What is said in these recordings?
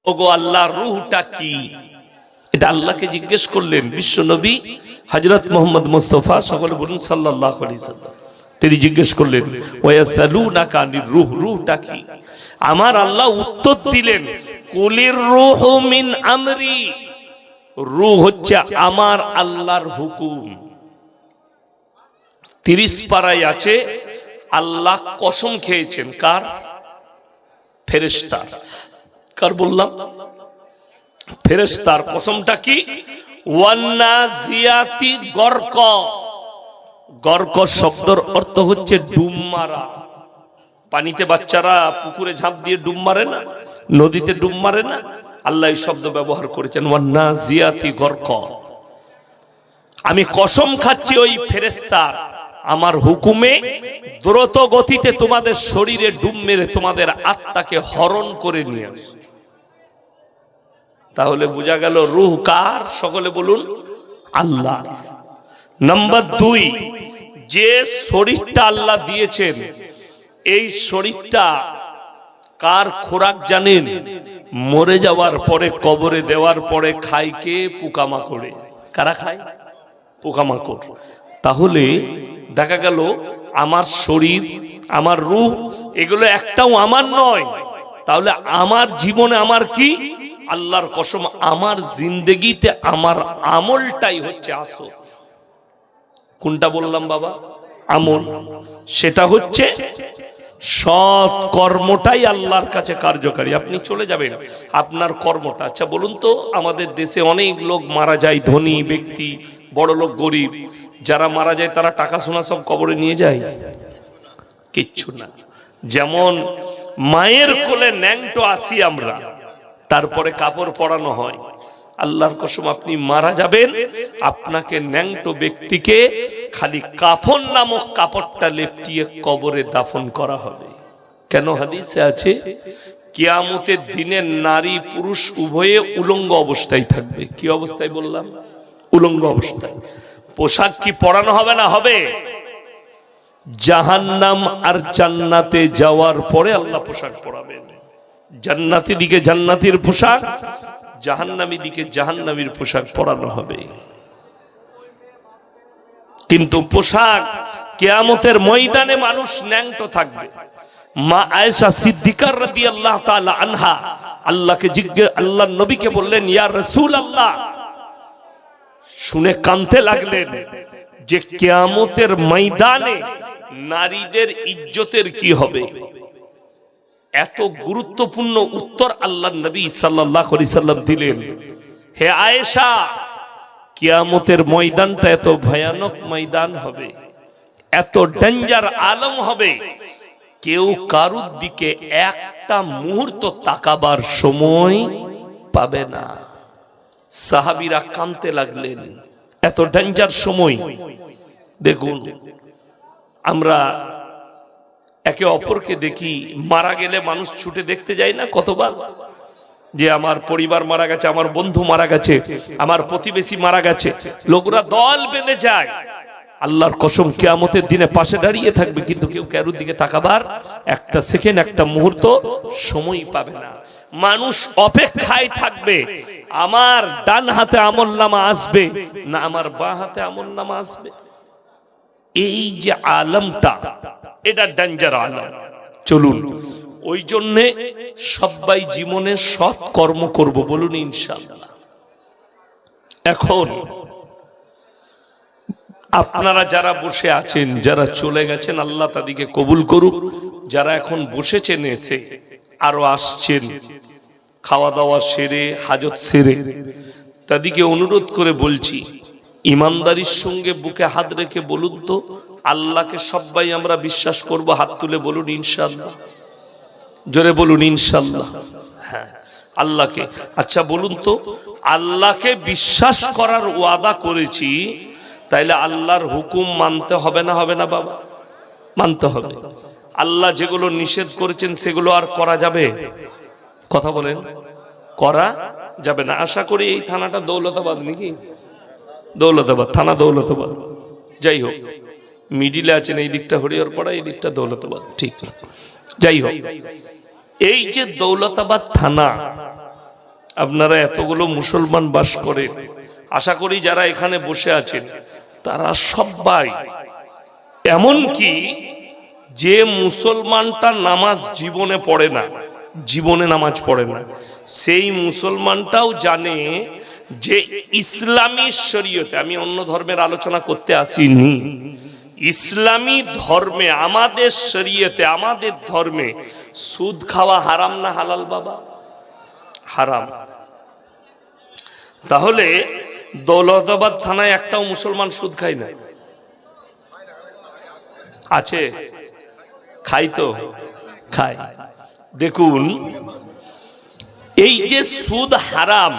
ওগো আল্লাহ, রূহটা কি? এটা আল্লাহকে জিজ্ঞেস করলেন বিশ্ব নবী হযরত মুহাম্মদ মুস্তাফা সকলে বলুন সাল্লাল্লাহু আলাইহি সাল্লাম। তিনি জিজ্ঞেস করলেন ওয়ায়াসালুনাকা আনির রূহ, রূহটা কি? আমার আল্লাহ উত্তর দিলেন কুলির রূহু মিন আমরি, রূহ হচ্ছে আমার আল্লাহর হুকুম। 30 পারায় আছে আল্লাহ কসম খেয়েছেন, কার? ফেরেশতার। কার বললাম? ফেরেশতার কসমটা কি? ওয়ান্নাজিয়াতি গরক। গরক শব্দের অর্থ হচ্ছে ডুব মারা। পানিতে বাচ্চারা পুকুরে ঝাঁপ দিয়ে ডুব মারে না, নদীতে ডুব মারে না, আল্লাহ এই শব্দ ব্যবহার করেছেন ওয়ান্নাজিয়াতি গরক। আমি কসম খাচ্ছি ওই ফেরেশতার আমার হুকুমে দ্রুত গতিতে তোমাদের শরীরে ডুব মেরে তোমাদের আত্মাকে হরণ করে নিয়ে আসে। তাহলে বোঝা গেল রূহ কার? সকলে বলুন আল্লাহ। নাম্বার 2, যে শরীরটা আল্লাহ দিয়েছেন এই শরীরটা কার খোরাক জানেন? মরে যাওয়ার পরে কবরে দেওয়ার পরে খায় কে? পোকামাকড়ে। কারা খায়? পোকামাকড়। তাহলে দেখা গেল আমার শরীর, আমার রূহ এগুলো একটাও আমার নয়। তাহলে আমার জীবনে আমার কি? আল্লাহর কসম আমার জিন্দেগিতে আমার আমলটাই হচ্ছে আসল। কোনটা বললাম বাবা? আমল। সেটা হচ্ছে সৎ কর্মটাই আল্লাহর কাছে কার্যকারী। আপনি চলে যাবেন আপনার কর্মটা। আচ্ছা বলুন তো, আমাদের দেশে অনেক লোক মারা যায়, ধনী ব্যক্তি, বড় লোক, গরিব, যারা মারা যায় তারা টাকা সোনা সব কবরে নিয়ে যায়? কিচ্ছু না। যেমন মায়ের কোলে ন্যাংটো আসি আমরা, তারপরে কাপড় পরানো হয়। আল্লাহর কসম আপনি মারা যাবেন, আপনাকে ন্যাংটো ব্যক্তিকে খালি কাফন নামক কাপড়টা লেপটিয়ে কবরে দাফন করা হবে। কেন? হাদিসে আছে কিয়ামতের দিনে নারী পুরুষ উভয়ে উলঙ্গ অবস্থায় থাকবে। কি অবস্থায় বললাম? উলঙ্গ অবস্থায়। পোশাক কি পরানো হবে না? হবে। জাহান্নাম আর জান্নাতে যাওয়ার পরে আল্লাহ পোশাক পরাবেন। জান্নাতি দিকে জান্নাতির পোশাক, জাহান্নামী দিকে জাহান্নামীর পোশাক পরানো হবে। কিন্তু পোশাক কিয়ামতের ময়দানে মানুষ ন্যাংটো থাকবে। মা আয়েশা সিদ্দিকা রাদিয়াল্লাহু তাআলা আনহা আল্লাহকে আল্লাহর নবীকে বললেন ইয়া রাসূলুল্লাহ, শুনে কাঁদতে লাগলেন যে কিয়ামতের ময়দানে নারীদের ইজ্জতের কি হবে। এত গুরুত্বপূর্ণ উত্তর আল্লাহর নবী সাল্লাল্লাহু আলাইহি সাল্লাম দিলেন। হে আয়েশা, কিয়ামতের ময়দানটা এত ভয়ানক ময়দান হবে, এত ডেঞ্জার আলম হবে, কেউ কারুর দিকে একটা মুহূর্ত তাকাবার সময় পাবে না। সাহাবীরা কাঁদতে লাগলেন, এত ডেঞ্জার সময়। দেখুন আমরা একে অপরকে দেখি, মারা গেলে মানুষ ছুটে দেখতে যায় না কতবার, যে আমার পরিবার মারা গেছে, আমার বন্ধু মারা গেছে, আমার প্রতিবেশী মারা গেছে, লোকরা দল বেঁধে যায়। আল্লাহর কসম কিয়ামতের দিনে পাশে দাঁড়িয়ে থাকবে, কিন্তু কেউ কারোর দিকে তাকাবার একটা সেকেন্ড, একটা মুহূর্ত সময় পাবে না। মানুষ অপেক্ষায় থাকবে আমার ডান হাতে আমলনামা আসবে না আমার বাঁ হাতে আমলনামা আসবে। এই যে আলমটা, এটা ডেঞ্জার আলম। চলুন ওই জন্যে সবাই জীবনে সৎ কর্ম করব, বলুন ইনশাআল্লাহ। এখন আপনারা যারা বসে আছেন, যারা চলে গেছেন আল্লাহ তাদেরকে কবুল করুক, যারা এখন বসেছেন এসে আরো আসছেন খাওয়া দাওয়া সেরে হাজত সেরে, তাদেরকে অনুরোধ করে বলছি ইমানদারির সঙ্গে বুকে হাত রেখে বলুন তো, আল্লাহকে সবাই আমরা বিশ্বাস করব? হাত তুলে বলুন ইনশাআল্লাহ। জোরে বলুন ইনশাআল্লাহ। হ্যাঁ, আল্লাহকে। আচ্ছা বলুন তো, আল্লাহকে বিশ্বাস করার ওয়াদা করেছি, তাইলে আল্লাহর হুকুম মানতে হবে না? হবে না বাবা? মানতে হবে। আল্লাহ যেগুলো নিষেধ করেছেন সেগুলো আর করা যাবে? কথা বলেন, করা যাবে না। আশা করি এই থানাটা দৌলতাবাদ নাকি? দৌলতাবাদ থানা, দৌলতাবাদ। যাই হোক, মিডিলে আছেন, এই দিকটা হরিহরপাড়া, এই দিকটা দৌলতাবাদ, ঠিক। যাই হোক, এই যে দৌলতাবাদ থানা, আপনারা এতগুলো মুসলমান বাস করেন, আশা করি যারা এখানে বসে আছেন তারা সবাই, এমনকি যে মুসলমানটা নামাজ জীবনে পড়ে না, জীবনে নামাজ পড়ে না, সেই মুসলমানটাও জানে যে ইসলামী শরীয়তে, আমি অন্য ধর্মের আলোচনা করতে আসিনি, ইসলামী ধর্মে আমাদের শরীয়তে আমাদের ধর্মে সুদ খাওয়া হারাম না হালাল বাবা? হারাম। তাহলে দৌলতাবাদ থানায় একটাও মুসলমান সুদ খায় না? আছে? খাই তো? খায়। দেখুন, এই যে সুদ হারাম,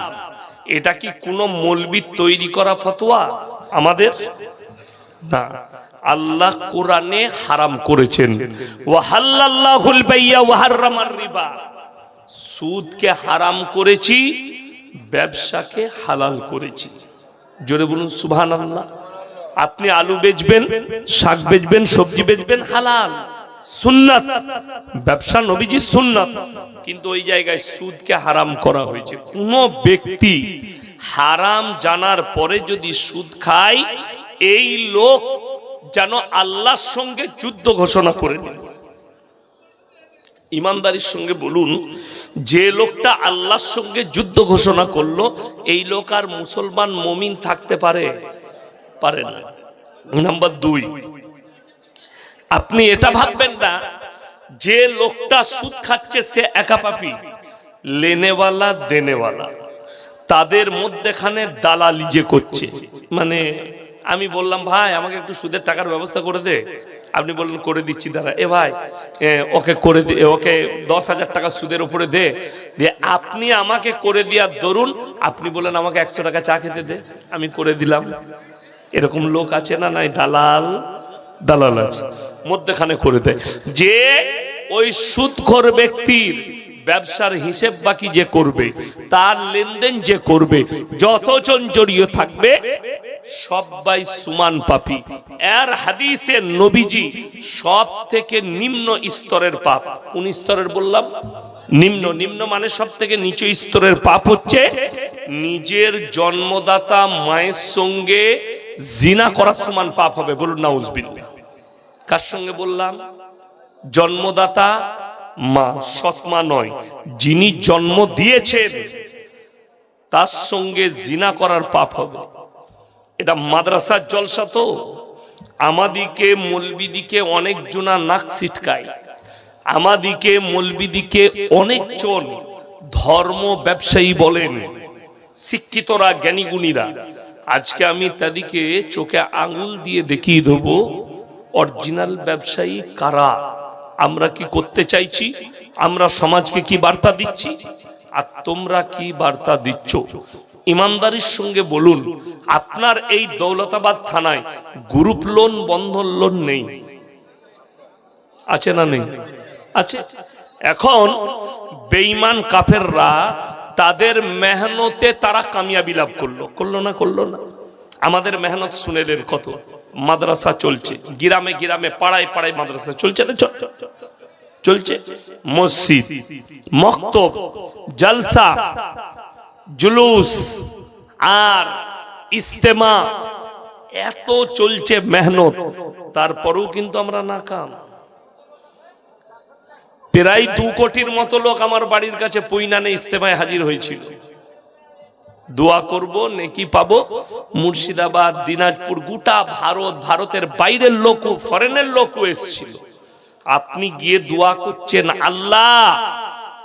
এটা কি কোনো মৌলবি তৈরি করা ফতোয়া আমাদের? না, আল্লাহ কোরআনে হারাম করেছেন, ওয়াহাল্লাল্লাহুল বাইয়া ওয়া হাররামার রিবা, সুদকে হারাম করেছি, ব্যবসাকে হালাল করেছি। জোরে বলুন সুবহানাল্লাহ। আপনি আলু বেচবেন, শাক বেচবেন, সবজি বেচবেন, হালাল, সুন্নাত, ব্যবসা নবীজির সুন্নাত, কিন্তু ওই জায়গায় সুদকে হারাম করা হয়েছে। কোন ব্যক্তি হারাম জানার পরে যদি সুদ খায়, এই লোক যেন আল্লাহর সঙ্গে যুদ্ধ ঘোষণা করে দেয়। ইমানদারির সঙ্গে বলুন, যে লোকটা আল্লাহর সঙ্গে যুদ্ধ ঘোষণা করলো, এই লোক আর মুসলমান মুমিন থাকতে পারে? পারে না। নাম্বার 2, আপনি এটা ভাববেন না যে লোকটা সুদ খাচ্ছে সে একা পাপী, লেনেওয়ালা দেনেওয়ালা তাদের মধ্যেখানে দালালি যে করছে। মানে আমি বললাম, ভাই আমাকে একটু সুদের টাকার ব্যবস্থা করে দে, আপনি বললেন করে দিচ্ছি দাদা, এ ভাই ওকে করে দে, ওকে 10,000 টাকা সুদের উপরে দে, দিয়ে আপনি আমাকে করে দেওয়ার দরুন আপনি বলেন আমাকে 100 টাকা চা খেতে দে, আমি করে দিলাম। এরকম লোক আছে না? নাই, দালাল, দালাল আছে, মধ্যখানে করে দেয়। যে ওই সুদখোর ব্যক্তির ব্যবসার হিসেব বাকি যে করবে, তার লেনদেন যে করবে, যতজন জড়িয়ে থাকবে সবাই সমান পাপী। এর হাদিসে নবীজি সব থেকে নিম্ন স্তরের পাপ, কোন স্তরের বললাম? নিম্ন। নিম্ন মানে সব থেকে নিচু স্তরের পাপ হচ্ছে নিজের জন্মদাতা মায়ের সঙ্গে জিনা করার সমান পাপ হবে। বলুন নাউজুবিল্লাহ। কার সঙ্গে বললাম? জন্মদাতা মা, সৎমা নয়, যিনি জন্ম দিয়েছেন তার সঙ্গে জিনা করার পাপ হবে। এটা মাদ্রাসার জলসা তো, আমাদিকে মৌলবিদিকে অনেক জনা নাক ছিটকায়, আমাদিকে মৌলবিদিকে অনেকজন ধর্ম ব্যবসায়ী বলেন, শিক্ষিতরা, জ্ঞানীগুণীরা। আজকে আমি তাদেরকে চোখে আঙুল দিয়ে দেখিয়ে দেবো অরিজিনাল ব্যবসায়ী কারা। আমরা কি করতে চাইছি, আমরা সমাজকে কি বার্তা দিচ্ছি, আর তোমরা কি বার্তা দিচ্ছ? ইমানদারির সঙ্গে বলুন, আপনার এই দৌলতাবাদ থানায় গ্রুপ লোন, বন্ধন লোন নেই? আছে না নেই? আছে। এখন বেঈমান কাফেররা তাদের মেহনতে তারা কামিয়াবি লাভ করলো, করলো না? করলো না? আমাদের মেহনত শুনেলেন কত? মাদ্রাসা চলছে, গ্রামে গ্রামে, পাড়ায় পাড়ায় মাদ্রাসা চলছে না? চলছে। মসজিদ, মক্তব, জলসা, জুলুস আর ইস্তেমা, এত চলছে মেহনত, তারপরেও কিন্তু আমরা নাকাম। প্রায় 2 কোটির মতো লোক আমার বাড়ির কাছে পৈনানে ইস্তেমায় হাজির হয়েছিল। দোয়া করব, নেকি পাবো। মুর্শিদাবাদ, দিনাজপুর, গোটা ভারত, ভারতের বাইরের লোক, ফরেনের লোকও এসেছিল। আপনি গিয়ে দোয়া করছেন, আল্লাহ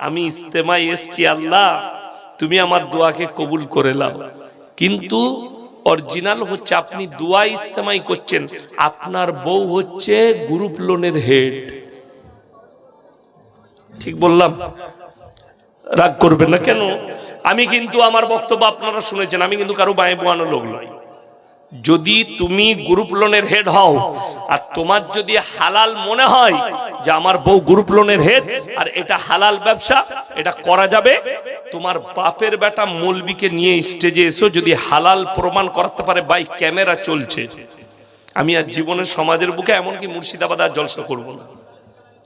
আমি ইস্তেমায় এসছি, আল্লাহ তুমি আমার দোয়াকে কবুল করে নাও। কিন্তু অরিজিনাল হচ্ছে আপনি দোয়া ইস্তেমাই করছেন, আপনার বউ হচ্ছে গ্রুপ লোনের হেড। ঠিক বললাম? রাগ করবেন না কেন? আমি কিন্তু আমার বক্তব্য আপনারা শুনেছেন, আমি কিন্তু কারো বাঁয়ে বোয়ানো লোক নয়। যদি তুমি গ্রুপ লোনের হেড হও, আর তোমার যদি হালাল মনে হয় যে আমার বউ গ্রুপ লোনের হেড আর এটা হালাল ব্যবসা, এটা করা যাবে, তোমার বাপের বেটা মৌলবীকে নিয়ে স্টেজে এসো, যদি হালাল প্রমাণ করাতে পারে, বাই ক্যামেরা চলছে, আমি আর জীবনের সমাজের বুকে এমনকি মুর্শিদাবাদ আর জলসা করবো না।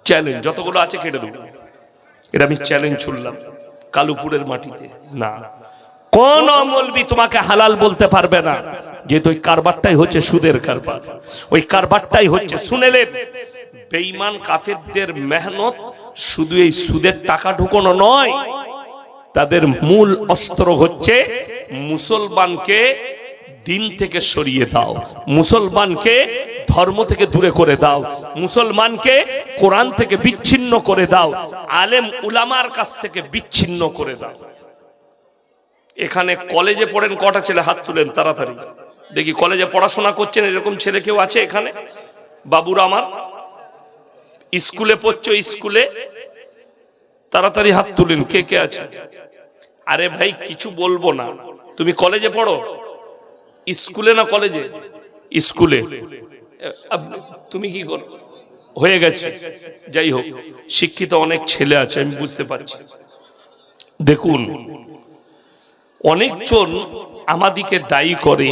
চ্যালেঞ্জ যতগুলো আছে কেটে দেবো, এটা আমি চ্যালেঞ্জ ছুড়লাম। কালুপুরের মাটিতে না, কোন মৌলবি তোমাকে হালাল বলতে পারবে না, যেহেতু ওই কারবারটাই হচ্ছে সুদের কারবার, ওই কারবারটাই হচ্ছে। শুনেলেন, বেঈমান কাফেরদের মেহনত শুধু এই সুদের টাকা ঢুকানো নয়, তাদের মূল অস্ত্র হচ্ছে মুসলমানকে দিন থেকে সরিয়ে দাও, মুসলমানকে ধর্ম থেকে দূরে করে দাও, মুসলমানকে কোরআন থেকে বিচ্ছিন্ন করে দাও, আলেম উলামার কাছ থেকে বিচ্ছিন্ন করে দাও। এখানে কলেজে পড়েন কটা ছেলে? হাত তুলেন তাড়াতাড়ি দেখি। কলেজে পড়াশোনা করছেন এরকম ছেলে কেউ আছে এখানে? বাবুরা আমার, স্কুলে পড়ছো? স্কুলে তাড়াতাড়ি হাত তুলেন, কে কে আছে? আরে ভাই কিছু বলবো না, তুমি কলেজে পড়ো? স্কুলে না কলেজে? স্কুলে। তুমি কি করো? হয়ে গেছে, যাই হোক, শিক্ষিত অনেক ছেলে আছে আমি বুঝতে পারছি। দেখুন, অনেকজন আমাদিকে দায়ী করে।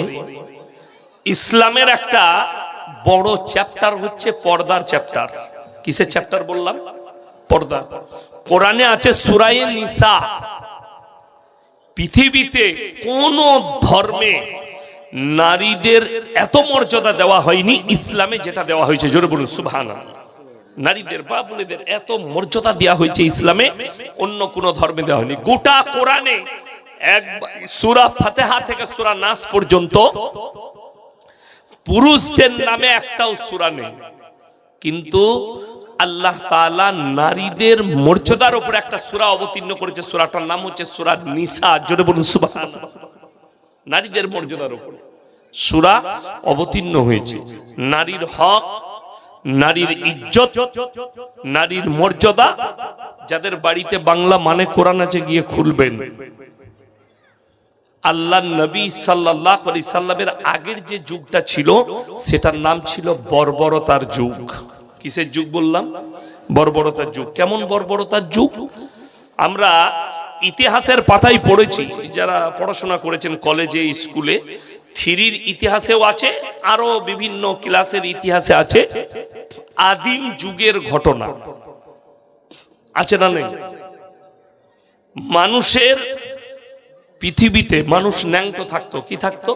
ইসলামের একটা বড় চ্যাপ্টার হচ্ছে পর্দার চ্যাপ্টার। কিসের চ্যাপ্টার বললাম? পর্দা। কোরআনে আছে সূরা নিসা। পৃথিবীতে কোন ধর্মে নারীদের এত মর্যাদা দেওয়া হয়নি ইসলামে যেটা দেওয়া হয়েছে। জোরে বলুন সুবহানাল্লাহ। নারীদের বা বোনেদের এত মর্যাদা দেওয়া হয়েছে ইসলামে, অন্য কোন ধর্মে দেওয়া হয়নি। গোটা কোরআনে সূরা ফাতিহা থেকে সূরা নাস পর্যন্ত পুরুষদের নামে একটাও সূরা নেই, কিন্তু আল্লাহ তাআলা নারীদের মর্যাদার উপর একটা সূরা অবতীর্ণ করেছে। সূরাটার নাম হচ্ছে সূরা নিসা। জোরে বলুন সুবহানাল্লাহ। নারীদের মর্যাদার উপর সূরা অবতীর্ণ হয়েছে। নারীর হক, নারীর ইজ্জত, নারীর মর্যাদা। যাদের বাড়িতে বাংলা মানে কোরআন আছে গিয়ে খুলবেন। আল্লাহ নবী সাল্লাল্লাহু আলাইহি সাল্লামের আগের যে যুগটা ছিল সেটার নাম ছিল বর্বরতার যুগ। কিসের যুগ বললাম? বর্বরতার যুগ। কেমন বর্বরতার যুগ? আমরা ইতিহাসের পাতায় পড়েছি, যারা পড়াশোনা করেছেন কলেজে স্কুলে, থ্রির ইতিহাসেও আছে, আরো বিভিন্ন ক্লাসের ইতিহাসে আছে। আদিম যুগের ঘটনা আছে না নেই? মানুষের পৃথিবীতে মানুষ ন্যাংটো থাকতো। কি থাকতো?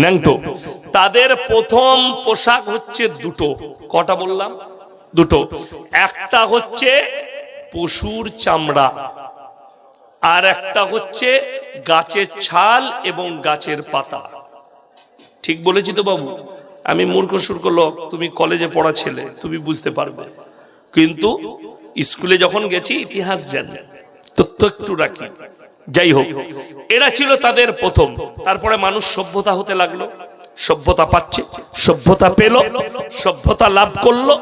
ন্যাংটো। তাদের প্রথম পোশাক হচ্ছে দুটো। কটা বললাম? দুটো। একটা হচ্ছে পশুর চামড়া, আর একটা হচ্ছে গাছের ছাল এবং গাছের পাতা। ঠিক বলেছি তো বাবু? আমি মূর্খ সূর্খ লোক, তুমি কলেজে পড়া ছেলে, তুমি বুঝতে পারবে, কিন্তু স্কুলে যখন গেছি ইতিহাস জানি, তথ্য একটু রাখি। যাই হোক, এরা ছিল তাদের প্রথম। তারপরে মানুষ সভ্যতা হতে লাগলো, সভ্যতা পাচ্ছে, সভ্যতা পেল, সভ্যতা লাভ করলো।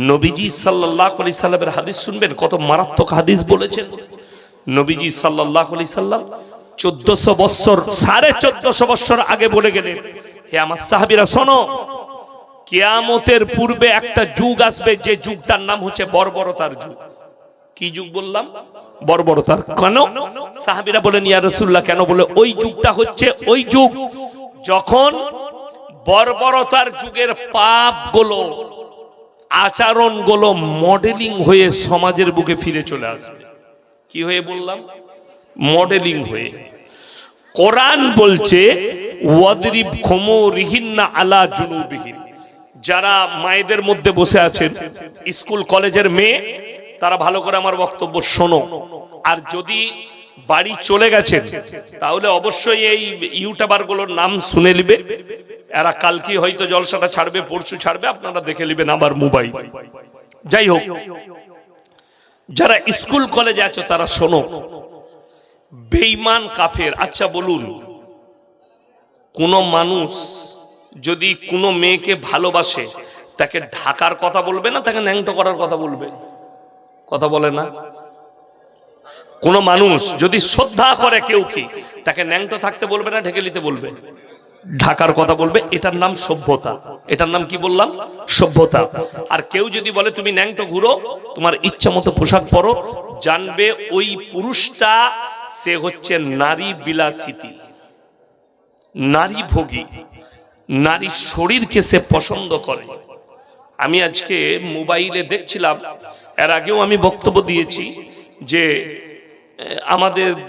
নবীজি সাল্লাল্লাহু আলাইহি সাল্লামের হাদিস শুনবেন, কত মারাত্মক হাদিস বলেছেন। নবীজি সাল্লাল্লাহু আলাইহি সাল্লাম 1400 বছর, 1450 বছর আগে বলে গেলেন, হে আমার সাহাবীরা শোনো, কিয়ামতের পূর্বে একটা যুগ আসবে, যে যুগটার নাম হচ্ছে বর্বরতার যুগ। কি যুগ বললাম? বর্বরতার। কেন? সাহাবীরা বলেন, ইয়া রাসূলুল্লাহ কেন? বলে ওই যুগটা হচ্ছে ওই যুগ যখন বর্বরতার যুগের পাপগুলো, আচরণগুলো মডেলিং হয়ে সমাজের বুকে ফিরে চলে আসবে। কি হয়ে বললাম? মডেলিং হয়ে। কোরআন বলছে ওয়াদরিব খুমুরিহিন্না আলা জুনুবিহিন। যারা মায়েদের মধ্যে বসে আছেন, স্কুল কলেজের মেয়ে, তারা ভালো করে আমার বক্তব্য শোনো। আর যদি বাড়ি চলে গেছেন তাহলে অবশ্যই এই ইউটিউবার গুলোর নাম শুনে নিবে। এরা কালকে হয়তো জলসাটা ছাড়বে, পরশু ছাড়বে, আপনারা দেখে নেবেন আমার মোবাইল। যাই হোক, যারা স্কুল কলেজে আছো তারা শোনো, বেঈমান কাফের। আচ্ছা বলুন, কোন মানুষ যদি কোনো মেয়েকে ভালোবাসে, তাকে ঢাকার কথা বলবে না তাকে ন্যাংটো করার কথা বলবে? কথা বলে না? কোন মানুষ যদি শ্রদ্ধা করে কেউ কি, তাকে ন্যাংটো থাকতে বলবে না ঢেকে নিতে বলবে? ঢাকার কথা বলবে। এটার নাম সভ্যতা। এটার নাম কি বললাম? সভ্যতা। আর কেউ যদি বলে তুমি ন্যাংটো ঘুরো, তোমার ইচ্ছা মতো পোশাক পরো, জানবে ওই পুরুষটা সে হচ্ছে নারী বিলাসিতা, নারী ভোগী, নারী শরীরকে সে পছন্দ করে। আমি আজকে মোবাইলে দেখছিলাম, এর আগেও আমি বক্তব্য দিয়েছি, যে আমাদের